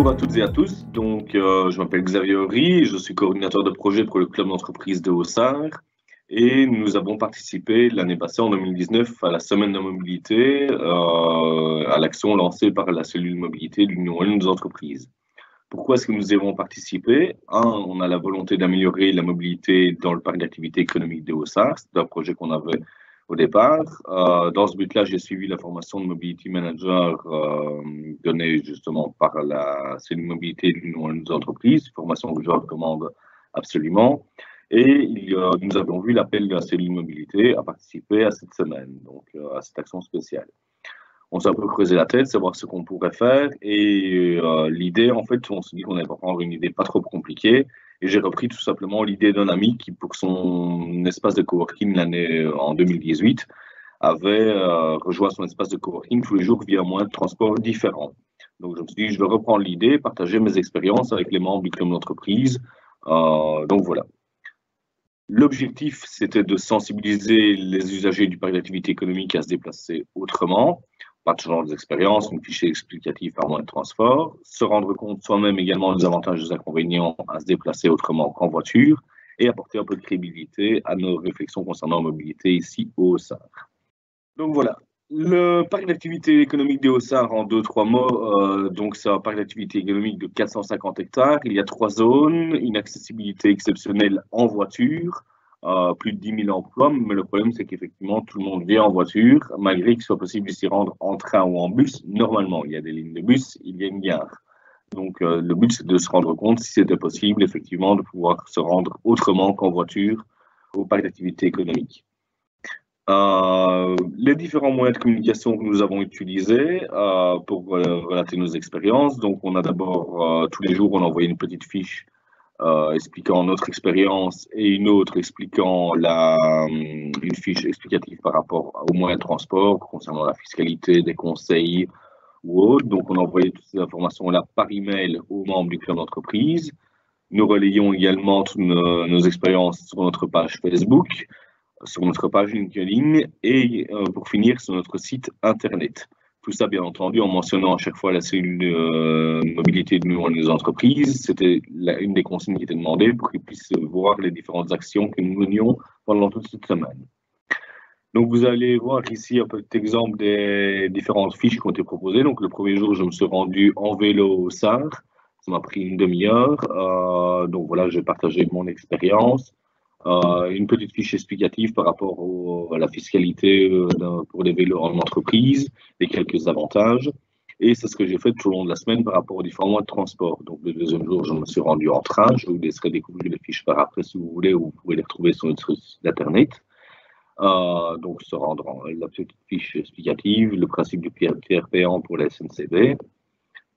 Bonjour à toutes et à tous. Je m'appelle Xavier Horry, je suis coordinateur de projet pour le club d'entreprise de Haussart et nous avons participé l'année passée en 2019 à la semaine de mobilité, à l'action lancée par la cellule mobilité de l'Union wallonne des entreprises. Pourquoi est-ce que nous y avons participé? On a la volonté d'améliorer la mobilité dans le parc d'activité économique de Haussart. C'est un projet qu'on avait au départ. Dans ce but-là, j'ai suivi la formation de Mobility Manager donnée justement par la cellule mobilité de l'Union wallonne des entreprises, formation que je recommande absolument. Et nous avons vu l'appel de la cellule mobilité à participer à cette semaine, donc à cette action spéciale. On s'est un peu creusé la tête, savoir ce qu'on pourrait faire. Et l'idée, en fait, on s'est dit qu'on allait prendre une idée pas trop compliquée. Et j'ai repris tout simplement l'idée d'un ami qui, pour son espace de coworking l'année en 2018, avait rejoint son espace de coworking tous les jours via un moyen de transport différent. Donc je me suis dit, je vais reprendre l'idée, partager mes expériences avec les membres du club d'entreprise. Donc voilà. L'objectif, c'était de sensibiliser les usagers du parc d'activité économique à se déplacer autrement, partageant des expériences, une fiche explicative par moyen de transport, se rendre compte soi-même également des avantages et des inconvénients à se déplacer autrement qu'en voiture et apporter un peu de crédibilité à nos réflexions concernant la mobilité ici au Haussart. Donc voilà. Le parc d'activité économique des Haussart, en 2-3 mots, donc c'est un parc d'activité économique de 450 hectares. Il y a 3 zones, une accessibilité exceptionnelle en voiture, plus de 10 000 emplois, mais le problème c'est qu'effectivement tout le monde vient en voiture, malgré qu'il soit possible de s'y rendre en train ou en bus. Normalement, il y a des lignes de bus, il y a une gare. Donc le but c'est de se rendre compte, si c'était possible, effectivement, de pouvoir se rendre autrement qu'en voiture au parc d'activité économique. Les différents moyens de communication que nous avons utilisés pour relater nos expériences. Donc, on a d'abord, tous les jours, on envoyait une petite fiche expliquant notre expérience et une autre expliquant une fiche explicative par rapport aux moyens de transport concernant la fiscalité, des conseils ou autres. Donc, on envoyait toutes ces informations-là par email aux membres du club d'entreprise. Nous relayons également toutes nos expériences sur notre page Facebook, sur notre page LinkedIn et pour finir sur notre site internet. Tout ça, bien entendu, en mentionnant à chaque fois la cellule mobilité de nos entreprises. C'était une des consignes qui était demandée pour qu'ils puissent voir les différentes actions que nous menions pendant toute cette semaine. Donc, vous allez voir ici un petit exemple des différentes fiches qui ont été proposées. Donc, le premier jour, je me suis rendu en vélo au Haussart. Ça m'a pris une demi-heure. Donc, voilà, j'ai partagé mon expérience. Une petite fiche explicative par rapport à la fiscalité pour les vélos en entreprise, et quelques avantages. Et c'est ce que j'ai fait tout au long de la semaine par rapport aux différents modes de transport. Donc, le deuxième jour, je me suis rendu en train. Je vous laisserai découvrir les fiches par après si vous voulez, ou vous pouvez les retrouver sur notre site internet. Donc, se rendre la petite fiche explicative, le principe du tiers payant pour la SNCB.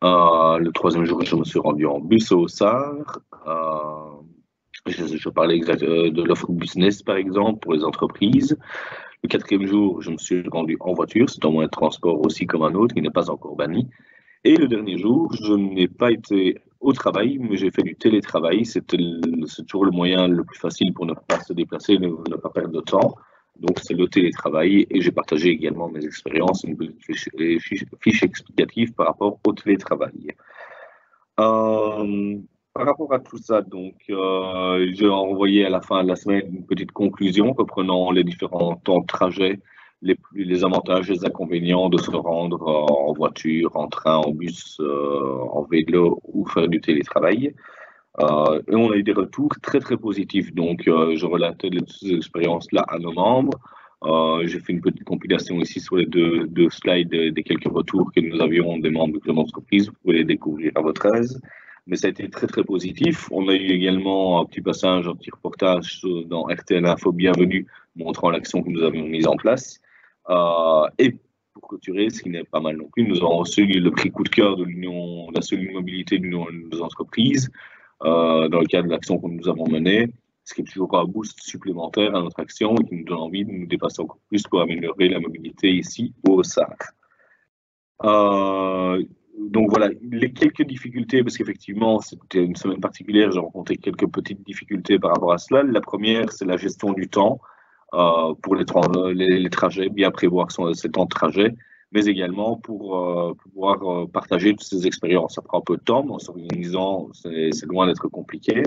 Le troisième jour, je me suis rendu en bus au Haussart. Je parlais de l'offre business, par exemple, pour les entreprises. Le quatrième jour, je me suis rendu en voiture. C'est un moyen de transport aussi comme un autre, qui n'est pas encore banni. Et le dernier jour, je n'ai pas été au travail, mais j'ai fait du télétravail. C'est toujours le moyen le plus facile pour ne pas se déplacer, ne pas perdre de temps. Donc, c'est le télétravail. Et j'ai partagé également mes expériences, une petite fiche explicative par rapport au télétravail. Par rapport à tout ça, donc, j'ai envoyé à la fin de la semaine une petite conclusion reprenant les différents temps de trajet, les avantages et les inconvénients de se rendre en voiture, en train, en bus, en vélo ou faire du télétravail. Et on a eu des retours très très positifs. Donc, je relatais ces expériences-là à nos membres. J'ai fait une petite compilation ici sur les deux slides des quelques retours que nous avions des membres de l'entreprise. Vous pouvez les découvrir à votre aise. Mais ça a été très très positif. On a eu également un petit passage, un petit reportage dans RTL Info Bienvenue, montrant l'action que nous avions mise en place. Et pour clôturer, ce qui n'est pas mal non plus, nous avons reçu le prix coup de cœur de la cellule mobilité de l'Union des entreprises dans le cadre de l'action que nous avons menée, ce qui est toujours un boost supplémentaire à notre action et qui nous donne envie de nous dépasser encore plus pour améliorer la mobilité ici au Haussart. Donc voilà, les quelques difficultés, parce qu'effectivement, c'était une semaine particulière, j'ai rencontré quelques petites difficultés par rapport à cela. La première, c'est la gestion du temps pour les trajets, bien prévoir ses temps de trajet. mais également pour pouvoir partager toutes ces expériences. Ça prend un peu de temps, mais en s'organisant, c'est loin d'être compliqué.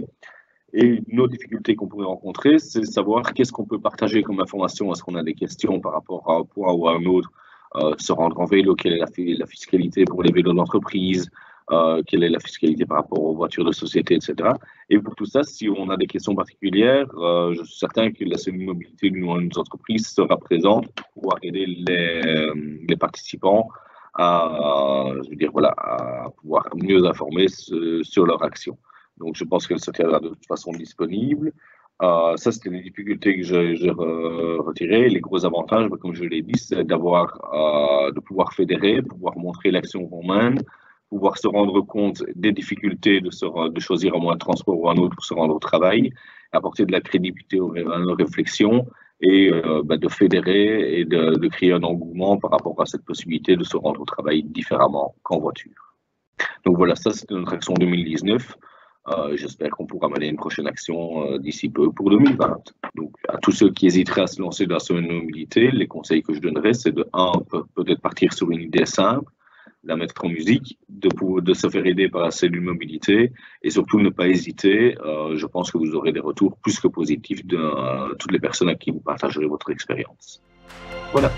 Et une autre difficulté qu'on pourrait rencontrer, c'est savoir qu'est-ce qu'on peut partager comme information. Est-ce qu'on a des questions par rapport à un point ou à un autre, se rendre en vélo, quelle est la fiscalité pour les vélos d'entreprise, quelle est la fiscalité par rapport aux voitures de société, etc. Et pour tout ça, si on a des questions particulières, je suis certain que la cellule mobilité de nos entreprises sera présente pour pouvoir aider les participants à, je veux dire, voilà, à pouvoir mieux informer sur leur action. Donc, je pense qu'elle se tiendra de toute façon disponible. Ça, c'était les difficultés que j'ai retirées. Les gros avantages, comme je l'ai dit, c'est de pouvoir fédérer, pouvoir montrer l'action qu'on mène, pouvoir se rendre compte des difficultés de choisir un moyen de transport ou un autre pour se rendre au travail, apporter de la crédibilité à nos réflexions et de fédérer et de créer un engouement par rapport à cette possibilité de se rendre au travail différemment qu'en voiture. Donc voilà, ça c'était notre action 2019. J'espère qu'on pourra mener une prochaine action d'ici peu pour 2020. Donc, à tous ceux qui hésiteraient à se lancer dans la semaine de mobilité, les conseils que je donnerais, c'est de, peut-être partir sur une idée simple, la mettre en musique, de se faire aider par la cellule mobilité et surtout ne pas hésiter. Je pense que vous aurez des retours plus que positifs de toutes les personnes à qui vous partagerez votre expérience. Voilà.